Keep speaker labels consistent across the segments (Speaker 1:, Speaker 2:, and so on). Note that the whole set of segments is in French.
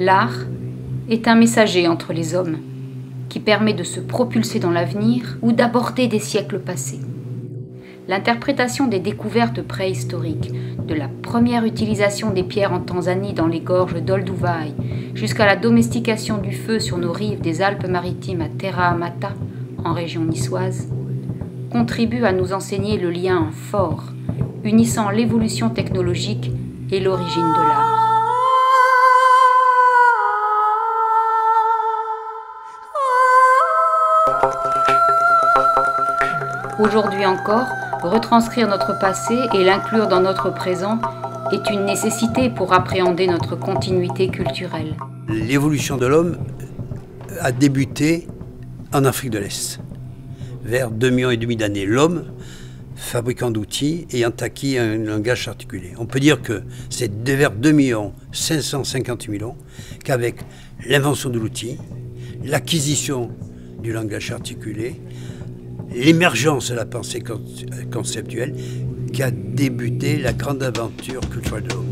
Speaker 1: L'art est un messager entre les hommes qui permet de se propulser dans l'avenir ou d'aborder des siècles passés. L'interprétation des découvertes préhistoriques, de la première utilisation des pierres en Tanzanie dans les gorges d'Olduvai jusqu'à la domestication du feu sur nos rives des Alpes-Maritimes à Terra Amata, en région niçoise, contribue à nous enseigner le lien fort unissant l'évolution technologique et l'origine de l'art. Aujourd'hui encore, retranscrire notre passé et l'inclure dans notre présent est une nécessité pour appréhender notre continuité culturelle.
Speaker 2: L'évolution de l'homme a débuté en Afrique de l'Est, vers 2,5 millions d'années. L'homme, fabricant d'outils, ayant acquis un langage articulé. On peut dire que c'est vers 2 550 000 ans qu'avec l'invention de l'outil, l'acquisition du langage articulé, l'émergence de la pensée conceptuelle qui a débuté la grande aventure culturelle de l'homme.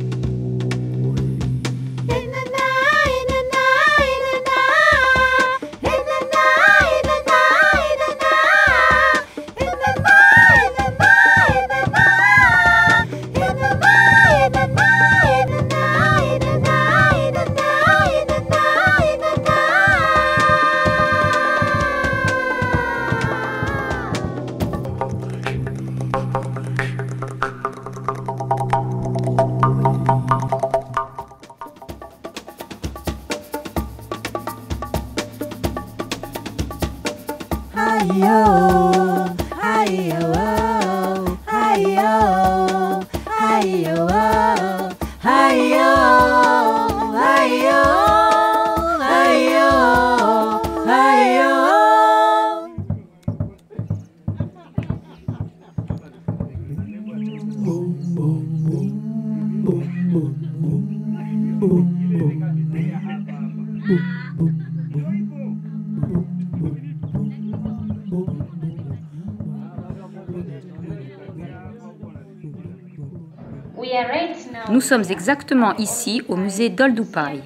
Speaker 1: Nous sommes exactement ici au musée d'Olduvai.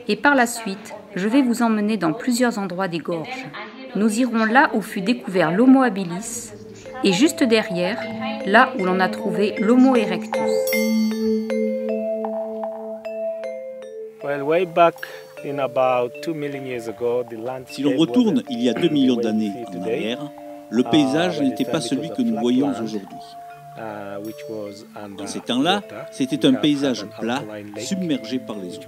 Speaker 1: Et par la suite, je vais vous emmener dans plusieurs endroits des gorges. Nous irons là où fut découvert l'Homo habilis et juste derrière, là où l'on a trouvé l'Homo erectus.
Speaker 3: Si l'on retourne il y a 2 millions d'années en arrière, le paysage n'était pas celui que nous voyons aujourd'hui. Dans ces temps-là, c'était un paysage plat, submergé par les eaux.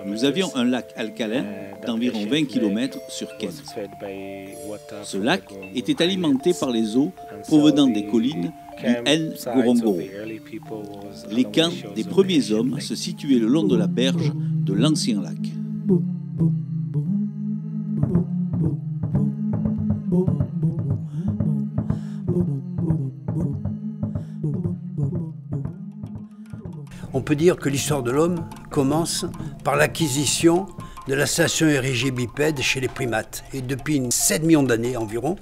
Speaker 3: Nous avions un lac alcalin d'environ 20 km sur 15. Ce lac était alimenté par les eaux provenant des collines du Ngorongoro. Les camps des premiers hommes se situaient le long de la berge de l'ancien lac.
Speaker 2: On peut dire que l'histoire de l'homme commence par l'acquisition de la station érigée bipède chez les primates. Et depuis 7 millions d'années environ,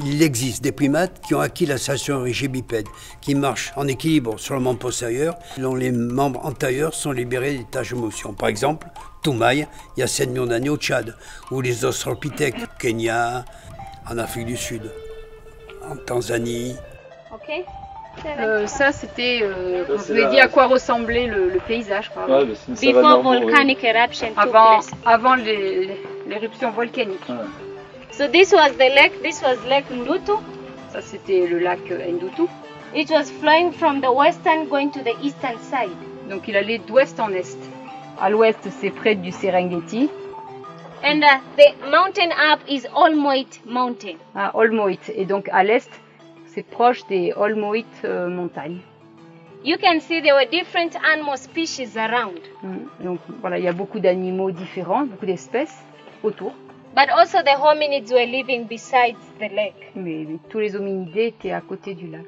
Speaker 2: il existe des primates qui ont acquis la station érigée bipède, qui marchent en équilibre sur le membre postérieur, dont les membres antérieurs sont libérés des tâches de motion. Par exemple, Toumaï, il y a 7 millions d'années au Tchad, ou les australopithèques, au Kenya, en Afrique du Sud, en Tanzanie.
Speaker 1: Okay. Ça, c'était, je vous ai dit à quoi ressemblait le paysage.
Speaker 4: Before volcanic eruption took place.
Speaker 1: Avant l'éruption volcanique.
Speaker 4: Ouais. So this was the lake. This was Lake Ndutu.
Speaker 1: Ça, c'était le lac Ndutu.
Speaker 4: It was flowing from the western going to the eastern side.
Speaker 1: Donc, il allait d'ouest en est. À l'ouest, c'est près du Serengeti.
Speaker 4: And the mountain up is Olmoit Mountain.
Speaker 1: Ah, Olmoit. Et donc, à l'est, c'est proche des Olmoit montagnes.
Speaker 4: You can see there were different animal species around.
Speaker 1: Donc voilà, il y a beaucoup d'animaux différents, beaucoup d'espèces autour.
Speaker 4: But also the hominids were living beside the lake.
Speaker 1: Mais tous les hominidés étaient à côté du lac.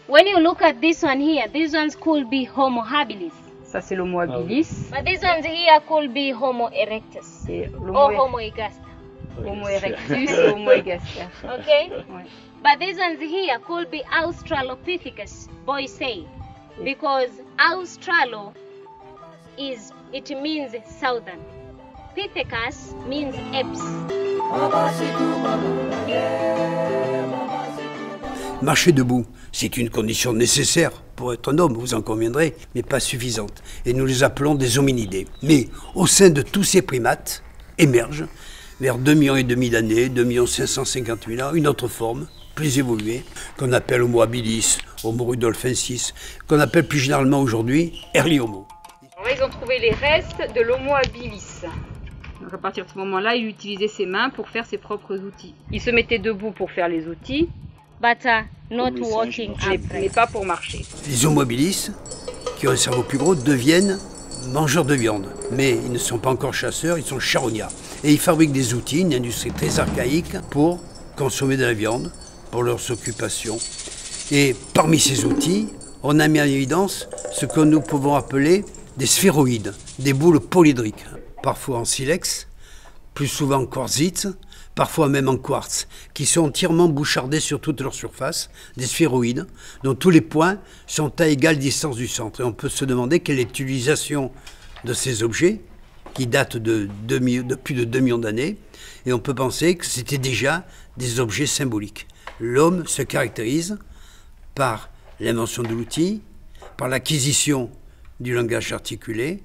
Speaker 4: When you look at this one here, these ones could be Homo habilis.
Speaker 1: Ça c'est l'Homo habilis.
Speaker 4: But these ones here could be Homo erectus or Homo ergaster.
Speaker 1: Homo erectus, Homo ergaster.
Speaker 4: Okay.
Speaker 1: Ouais.
Speaker 4: But these ones here could be Australopithecus, boys say, because Australo it means southern. Pithecus means apes.
Speaker 2: Marcher debout, c'est une condition nécessaire pour être un homme, vous en conviendrez, mais pas suffisante. Et nous les appelons des hominidés. Mais au sein de tous ces primates émerge, vers 2,5 millions d'années, 2 550 000 ans, une autre forme, plus évoluée, qu'on appelle Homo habilis, Homo rudolfensis, qu'on appelle plus généralement aujourd'hui Early Homo.
Speaker 1: Alors là, ils ont trouvé les restes de l'Homo habilis. Donc à partir de ce moment-là, il utilisait ses mains pour faire ses propres outils. Il se mettait debout pour faire les outils,
Speaker 4: But not walking upright.
Speaker 1: mais pas pour marcher.
Speaker 2: Les Homo habilis, qui ont un cerveau plus gros, deviennent mangeurs de viande. Mais ils ne sont pas encore chasseurs, ils sont charognards. Et ils fabriquent des outils, une industrie très archaïque, pour consommer de la viande, pour leurs occupations. Et parmi ces outils, on a mis en évidence ce que nous pouvons appeler des sphéroïdes, des boules polyhydriques, parfois en silex, plus souvent en quartzite, parfois même en quartz, qui sont entièrement bouchardés sur toute leur surface, des sphéroïdes, dont tous les points sont à égale distance du centre. Et on peut se demander quelle est l'utilisation de ces objets, qui datent de plus de 2 millions d'années, et on peut penser que c'était déjà des objets symboliques. L'homme se caractérise par l'invention de l'outil, par l'acquisition du langage articulé,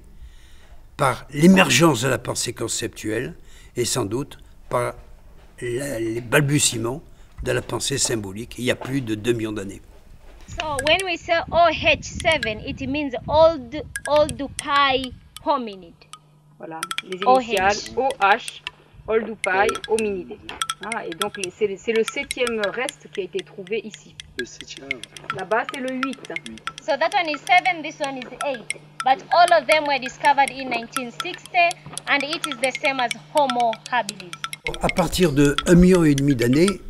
Speaker 2: par l'émergence de la pensée conceptuelle, et sans doute par les balbutiements de la pensée symbolique, il y a plus de 2 millions d'années.
Speaker 4: So when we say OH7, it means Oldupai hominid.
Speaker 1: Voilà, les initiales OH, Oldupai hominidés. Voilà, et donc c'est le 7e reste qui a été trouvé ici.
Speaker 5: Le 7e.
Speaker 1: Là-bas, c'est le 8.
Speaker 4: So that one is 7, this one is 8. But all of them were discovered in 1960 and it is the same as Homo habilis.
Speaker 2: À partir de 1,5 million d'années,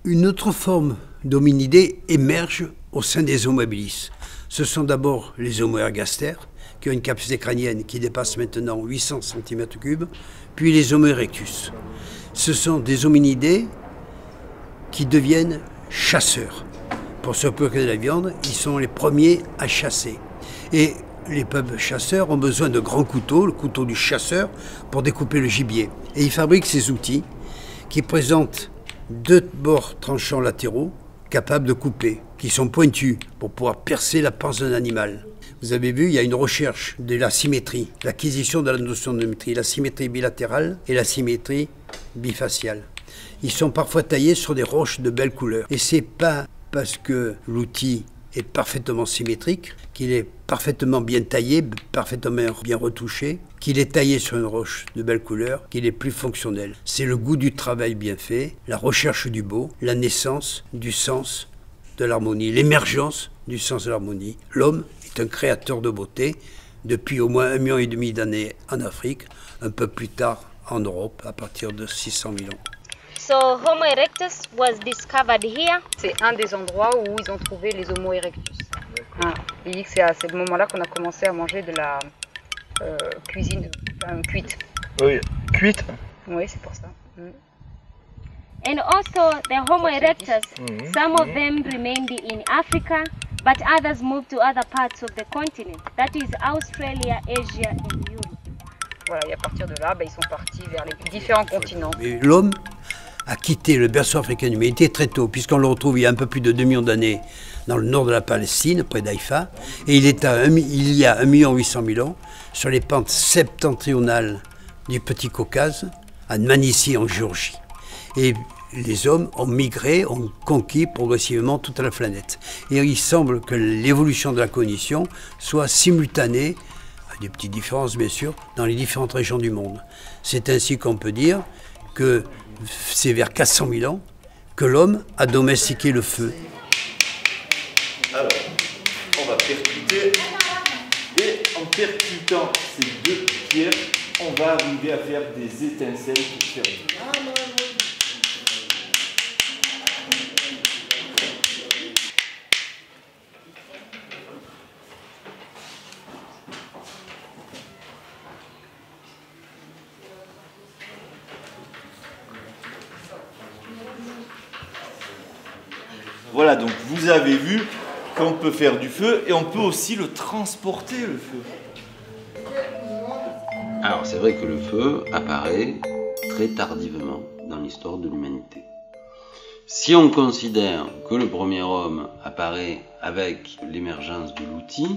Speaker 2: une autre forme d'hominidés émerge au sein des Homo habilis. Ce sont d'abord les Homo ergaster, qui ont une capacité crânienne qui dépasse maintenant 800 cm3, puis les Homo erectus. Ce sont des hominidés qui deviennent chasseurs. Pour se procurer de la viande, ils sont les premiers à chasser. Et les peuples chasseurs ont besoin de grands couteaux, le couteau du chasseur, pour découper le gibier. Et ils fabriquent ces outils qui présentent 2 bords tranchants latéraux capables de couper, qui sont pointus pour pouvoir percer la panse d'un animal. Vous avez vu, il y a une recherche de la symétrie, l'acquisition de la notion de symétrie, la symétrie bilatérale et la symétrie bifaciale. Ils sont parfois taillés sur des roches de belles couleurs. Et c'est pas parce que l'outil est parfaitement symétrique, qu'il est parfaitement bien taillé, parfaitement bien retouché, qu'il est taillé sur une roche de belle couleur, qu'il est plus fonctionnel. C'est le goût du travail bien fait, la recherche du beau, la naissance du sens de l'harmonie, l'émergence du sens de l'harmonie. L'homme est un créateur de beauté depuis au moins 1,5 million d'années en Afrique, un peu plus tard en Europe, à partir de 600 000 ans.
Speaker 4: So Homo erectus was discovered here.
Speaker 1: C'est un des endroits où ils ont trouvé les Homo erectus. Ah, il dit que c'est à ce moment-là qu'on a commencé à manger de la cuisine cuite.
Speaker 5: Oui, cuite.
Speaker 1: Oui, c'est pour ça.
Speaker 4: And also the Homo erectus, some of them remained in Africa, but others moved to other parts of the continent. That is Australia, Asia and Europe.
Speaker 1: Voilà, et à partir de là, ils sont partis vers les différents continents.
Speaker 2: Et l'homme a quitté le berceau africain de l'humanité très tôt, puisqu'on le retrouve il y a un peu plus de 2 millions d'années dans le nord de la Palestine, près d'Haïfa, et il y a 1 800 000 ans sur les pentes septentrionales du Petit Caucase, à Dmanisi en Géorgie. Et les hommes ont migré, ont conquis progressivement toute la planète. Et il semble que l'évolution de la cognition soit simultanée, avec des petites différences bien sûr, dans les différentes régions du monde. C'est ainsi qu'on peut dire que c'est vers 400 000 ans que l'homme a domestiqué le feu.
Speaker 6: Alors, on va percuter, et en percutant ces 2 pierres, on va arriver à faire des étincelles pour faire du... Voilà, donc vous avez vu qu'on peut faire du feu et on peut aussi le transporter, le feu.
Speaker 5: Alors c'est vrai que le feu apparaît très tardivement dans l'histoire de l'humanité. Si on considère que le premier homme apparaît avec l'émergence de l'outil,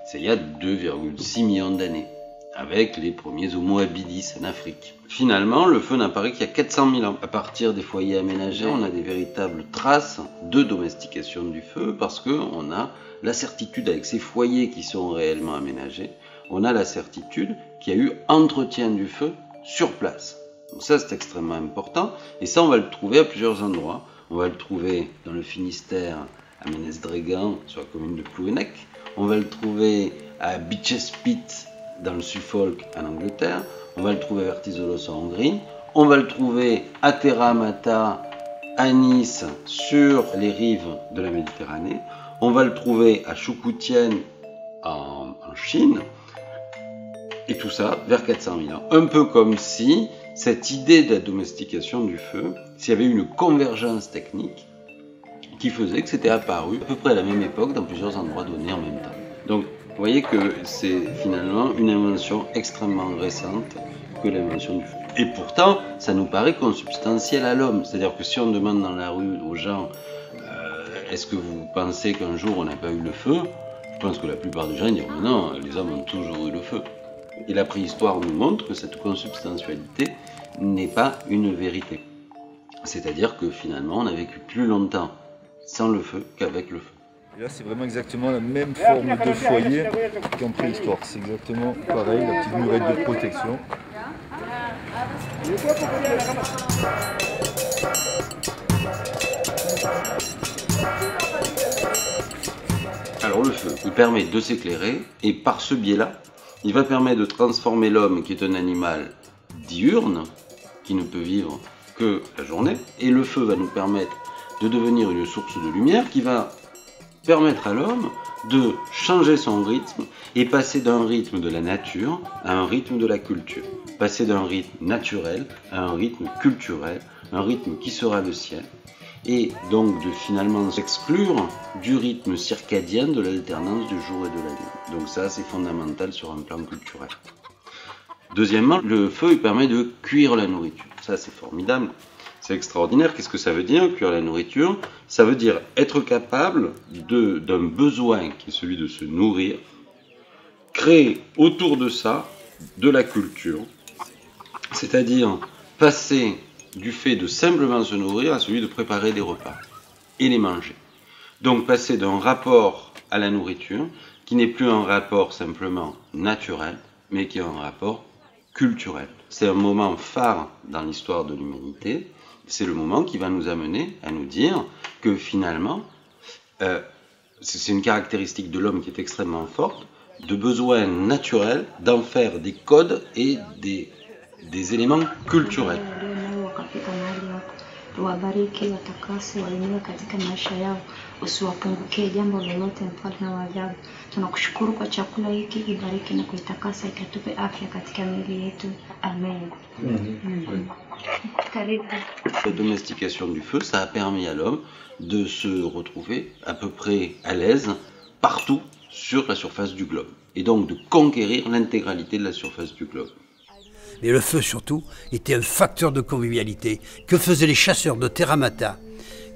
Speaker 5: c'est il y a 2,6 millions d'années, avec les premiers Homo habilis en Afrique. Finalement, le feu n'apparaît qu'il y a 400 000 ans. À partir des foyers aménagés, on a des véritables traces de domestication du feu, parce qu'on a la certitude, avec ces foyers qui sont réellement aménagés, on a la certitude qu'il y a eu entretien du feu sur place. Donc ça, c'est extrêmement important, et ça, on va le trouver à plusieurs endroits. On va le trouver dans le Finistère, à Ménez-Drégan, sur la commune de Plouenec. On va le trouver à Bicespit, dans le Suffolk, en Angleterre. On va le trouver à Vertizolos, en Hongrie. On va le trouver à Terra Amata, à Nice, sur les rives de la Méditerranée. On va le trouver à Choukoutien, en Chine. Et tout ça vers 400 000 ans. Un peu comme si cette idée de la domestication du feu, s'il y avait une convergence technique qui faisait que c'était apparu à peu près à la même époque dans plusieurs endroits donnés en même temps. Donc vous voyez que c'est finalement une invention extrêmement récente que l'invention du feu. Et pourtant, ça nous paraît consubstantiel à l'homme. C'est-à-dire que si on demande dans la rue aux gens est-ce que vous pensez qu'un jour on n'a pas eu le feu, je pense que la plupart des gens diront mais non, les hommes ont toujours eu le feu. Et la préhistoire nous montre que cette consubstantialité n'est pas une vérité. C'est-à-dire que finalement, on a vécu plus longtemps sans le feu qu'avec le feu.
Speaker 6: Et là, c'est vraiment exactement la même forme de foyer qu'en préhistoire. C'est exactement pareil, la petite murette de protection.
Speaker 5: Alors le feu, il permet de s'éclairer, et par ce biais-là, il va permettre de transformer l'homme, qui est un animal diurne, qui ne peut vivre que la journée, et le feu va nous permettre de devenir une source de lumière qui va permettre à l'homme de changer son rythme et passer d'un rythme de la nature à un rythme de la culture. Passer d'un rythme naturel à un rythme culturel, un rythme qui sera le sien, et donc de finalement s'exclure du rythme circadien de l'alternance du jour et de la nuit. Donc ça, c'est fondamental sur un plan culturel. Deuxièmement, le feu il permet de cuire la nourriture. Ça, c'est formidable. C'est extraordinaire. Qu'est-ce que ça veut dire, cuire la nourriture? Ça veut dire être capable d'un besoin qui est celui de se nourrir, créer autour de ça de la culture, c'est-à-dire passer du fait de simplement se nourrir à celui de préparer des repas et les manger. Donc passer d'un rapport à la nourriture qui n'est plus un rapport simplement naturel, mais qui est un rapport culturel. C'est un moment phare dans l'histoire de l'humanité. C'est le moment qui va nous amener à nous dire que finalement, c'est une caractéristique de l'homme qui est extrêmement forte, de besoin naturel d'en faire des codes et des éléments culturels.
Speaker 7: Wabariki, watakase, wainue katika maisha yao, usiwapungukie jambo lolote, mfalme wa ajabu. Tunakushukuru kwa chakula hiki, ibariki na kuitakasa, ikatupe afya katika miili yetu. Amen.
Speaker 5: La domestication du feu, ça a permis à l'homme de se retrouver à peu près à l'aise partout sur la surface du globe, et donc de conquérir l'intégralité de la surface du globe.
Speaker 2: Mais le feu, surtout, était un facteur de convivialité. Que faisaient les chasseurs de Terra Amata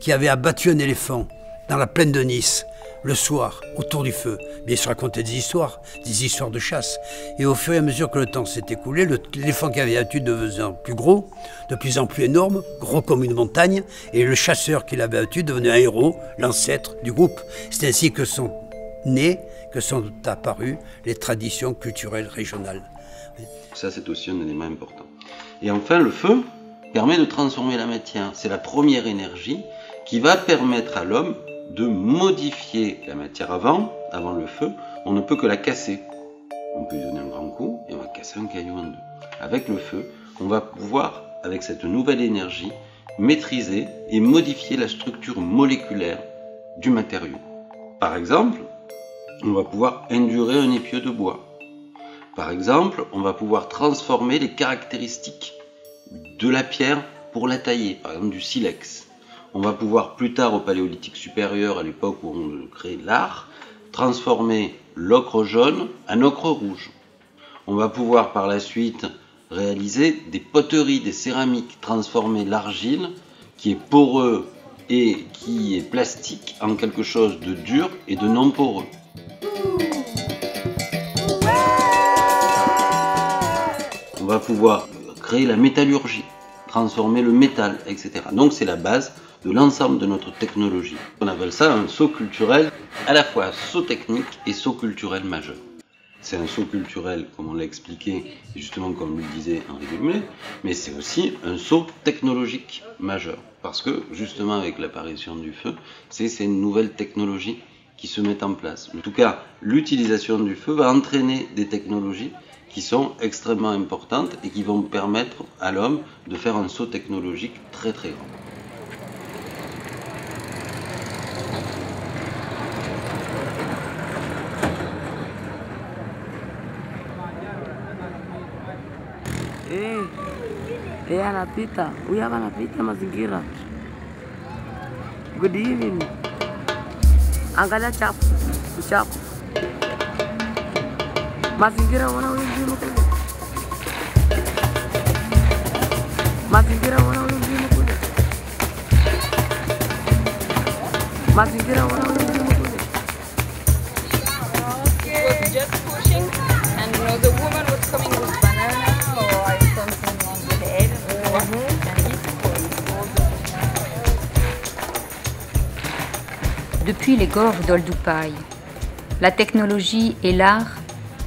Speaker 2: qui avaient abattu un éléphant dans la plaine de Nice, le soir, autour du feu? Bien, ils se racontaient des histoires de chasse. Et au fur et à mesure que le temps s'est écoulé, l'éléphant qui avait abattu devenait plus gros, de plus en plus énorme, gros comme une montagne, et le chasseur qui l'avait abattu devenait un héros, l'ancêtre du groupe. C'est ainsi que sont nées, que sont apparues les traditions culturelles régionales.
Speaker 5: Ça, c'est aussi un élément important. Et enfin, le feu permet de transformer la matière. C'est la première énergie qui va permettre à l'homme de modifier la matière. Avant le feu, on ne peut que la casser. On peut lui donner un grand coup et on va casser un caillou en deux. Avec le feu, on va pouvoir, avec cette nouvelle énergie, maîtriser et modifier la structure moléculaire du matériau. Par exemple, on va pouvoir endurer un épieu de bois. Par exemple, on va pouvoir transformer les caractéristiques de la pierre pour la tailler, par exemple du silex. On va pouvoir plus tard au paléolithique supérieur, à l'époque où on crée l'art, transformer l'ocre jaune en ocre rouge. On va pouvoir par la suite réaliser des poteries, des céramiques, transformer l'argile qui est poreux et qui est plastique en quelque chose de dur et de non poreux. On va pouvoir créer la métallurgie, transformer le métal, etc. Donc c'est la base de l'ensemble de notre technologie. On appelle ça un saut culturel, à la fois saut technique et saut culturel majeur. C'est un saut culturel, comme on l'a expliqué, justement comme le disait Henri Delmellet, mais c'est aussi un saut technologique majeur. Parce que, justement, avec l'apparition du feu, c'est ces nouvelles technologies qui se mettent en place. En tout cas, l'utilisation du feu va entraîner des technologies qui sont extrêmement importantes et qui vont permettre à l'homme de faire un saut technologique très très grand.
Speaker 8: Anapita, huyu hapa anapita mazingira. Good evening. Angalia chafu, uchafu. Mazingira wana huyu mzimu kule. Mazingira wana huyu mzimu kule. Mazingira wana huyu mzimu kule.
Speaker 9: It was just pushing, and you know the woman was coming with banana or something on the head.
Speaker 1: Depuis les gorges d'Oldoupaï, la technologie et l'art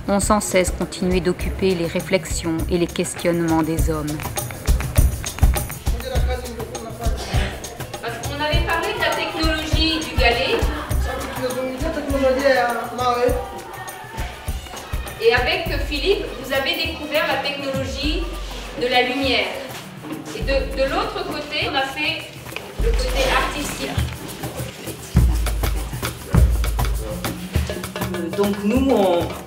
Speaker 1: ont sans cesse continué d'occuper les réflexions et les questionnements des hommes.
Speaker 10: Parce qu'on avait parlé de la technologie du galet. Et avec Philippe, vous avez découvert la technologie de la lumière. Et de l'autre côté, on a fait le côté artistique.
Speaker 11: Donc nous,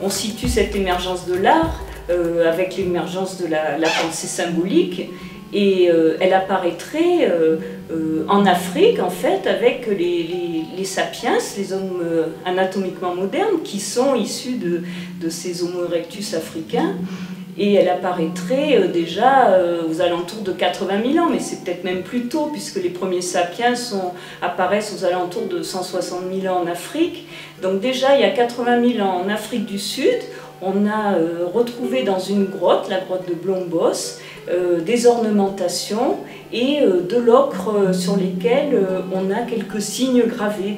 Speaker 11: on situe cette émergence de l'art avec l'émergence de la pensée symbolique, et elle apparaîtrait en Afrique, en fait, avec les sapiens, les hommes anatomiquement modernes, qui sont issus de ces Homo erectus africains. Et elle apparaîtrait déjà aux alentours de 80 000 ans, mais c'est peut-être même plus tôt, puisque les premiers sapiens apparaissent aux alentours de 160 000 ans en Afrique. Donc déjà, il y a 80 000 ans en Afrique du Sud, on a retrouvé dans une grotte, la grotte de Blombos, des ornementations et de l'ocre sur lesquels on a quelques signes gravés,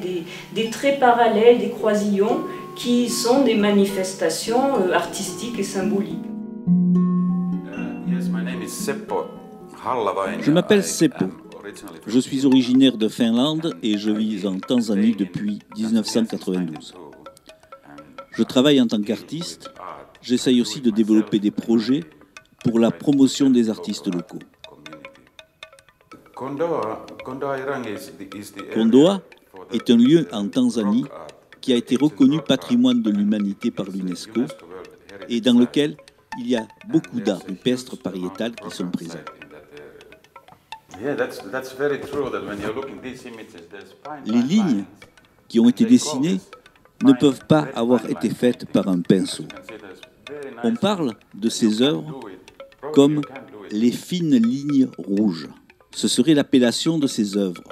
Speaker 11: des traits parallèles, des croisillons, qui sont des manifestations artistiques et symboliques.
Speaker 3: Je m'appelle Seppo. Je suis originaire de Finlande et je vis en Tanzanie depuis 1992. Je travaille en tant qu'artiste. J'essaye aussi de développer des projets pour la promotion des artistes locaux. Kondoa est un lieu en Tanzanie qui a été reconnu patrimoine de l'humanité par l'UNESCO et dans lequel il y a beaucoup d'art rupestre pariétal qui sont présents. Les lignes qui ont été dessinées ne peuvent pas avoir été faites par un pinceau. On parle de ces œuvres comme les fines lignes rouges. Ce serait l'appellation de ces œuvres.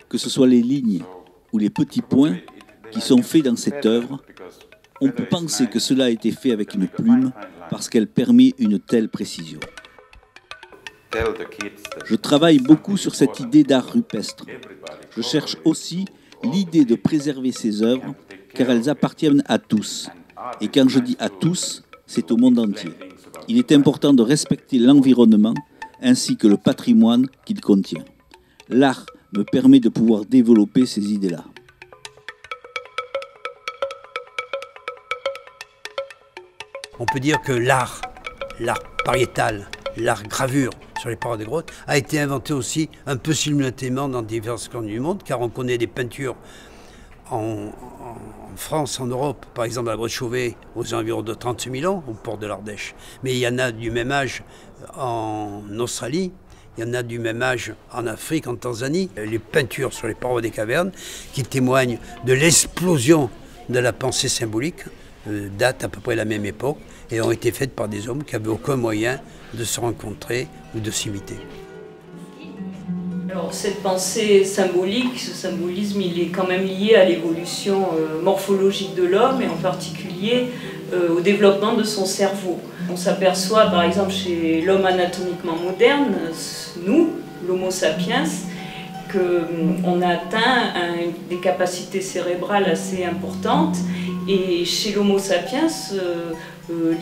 Speaker 3: Que ce soit les lignes ou les petits points qui sont faits dans cette œuvre, on peut penser que cela a été fait avec une plume parce qu'elle permet une telle précision. Je travaille beaucoup sur cette idée d'art rupestre. Je cherche aussi l'idée de préserver ces œuvres car elles appartiennent à tous. Et quand je dis à tous, c'est au monde entier. Il est important de respecter l'environnement ainsi que le patrimoine qu'il contient. L'art me permet de pouvoir développer ces idées-là.
Speaker 2: On peut dire que l'art pariétal, l'art gravure sur les parois des grottes a été inventé aussi un peu simultanément dans diverses cornes du monde, car on connaît des peintures en France, en Europe, par exemple à Brest-Chauvet, aux environs de 38 000 ans, au port de l'Ardèche. Mais il y en a du même âge en Australie, il y en a du même âge en Afrique, en Tanzanie. Les peintures sur les parois des cavernes qui témoignent de l'explosion de la pensée symbolique datent à peu près de la même époque et ont été faites par des hommes qui n'avaient aucun moyen de se rencontrer ou de s'imiter.
Speaker 11: Alors cette pensée symbolique, ce symbolisme, il est quand même lié à l'évolution morphologique de l'homme et en particulier au développement de son cerveau. On s'aperçoit par exemple chez l'homme anatomiquement moderne, nous, l'Homo sapiens, qu'on a atteint des capacités cérébrales assez importantes et chez l'Homo sapiens,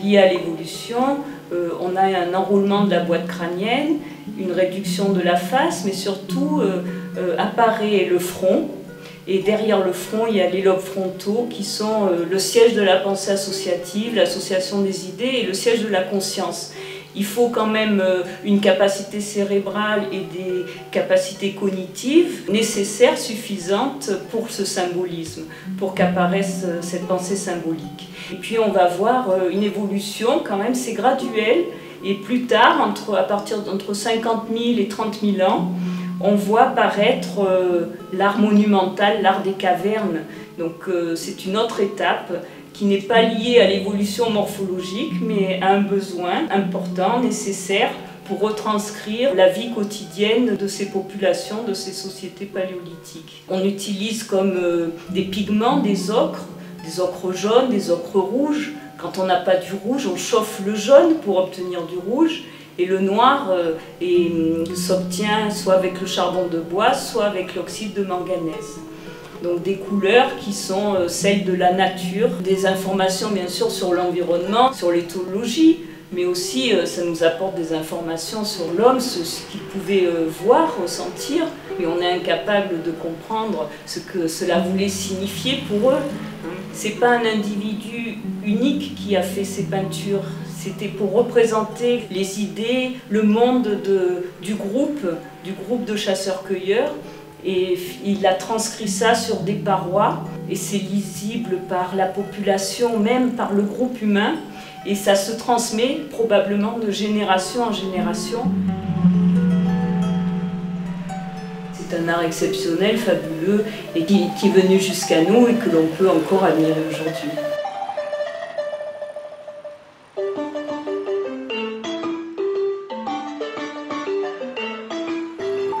Speaker 11: lié à l'évolution, on a un enroulement de la boîte crânienne, une réduction de la face, mais surtout apparaît le front. Et derrière le front, il y a les lobes frontaux qui sont le siège de la pensée associative, l'association des idées et le siège de la conscience. Il faut quand même une capacité cérébrale et des capacités cognitives nécessaires, suffisantes pour ce symbolisme, pour qu'apparaisse cette pensée symbolique. Et puis on va voir une évolution, quand même, c'est graduel. Et plus tard, à partir d'entre 50 000 et 30 000 ans, on voit apparaître l'art monumental, l'art des cavernes. Donc c'est une autre étape qui n'est pas liée à l'évolution morphologique, mais à un besoin important, nécessaire, pour retranscrire la vie quotidienne de ces populations, de ces sociétés paléolithiques. On utilise comme des pigments, des ocres jaunes, des ocres rouges. Quand on n'a pas du rouge, on chauffe le jaune pour obtenir du rouge. Et le noir s'obtient soit avec le charbon de bois, soit avec l'oxyde de manganèse. Donc des couleurs qui sont celles de la nature, des informations bien sûr sur l'environnement, sur l'éthologie, mais aussi ça nous apporte des informations sur l'homme, ce qu'il pouvait voir, ressentir, mais on est incapable de comprendre ce que cela voulait signifier pour eux. C'est pas un individu unique qui a fait ces peintures, c'était pour représenter les idées, le monde du groupe de chasseurs-cueilleurs. Et il a transcrit ça sur des parois et c'est lisible par la population, même par le groupe humain, et ça se transmet probablement de génération en génération. C'est un art exceptionnel, fabuleux, et qui est venu jusqu'à nous et que l'on peut encore admirer aujourd'hui.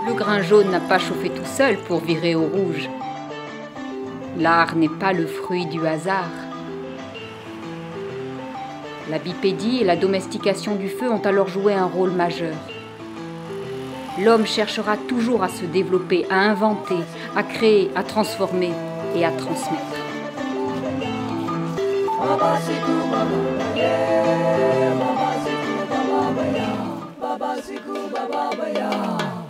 Speaker 1: Le grain jaune n'a pas chauffé tout seul pour virer au rouge. L'art n'est pas le fruit du hasard. La bipédie et la domestication du feu ont alors joué un rôle majeur. L'homme cherchera toujours à se développer, à inventer, à créer, à transformer et à transmettre.
Speaker 12: Baba Siku Baba Baya.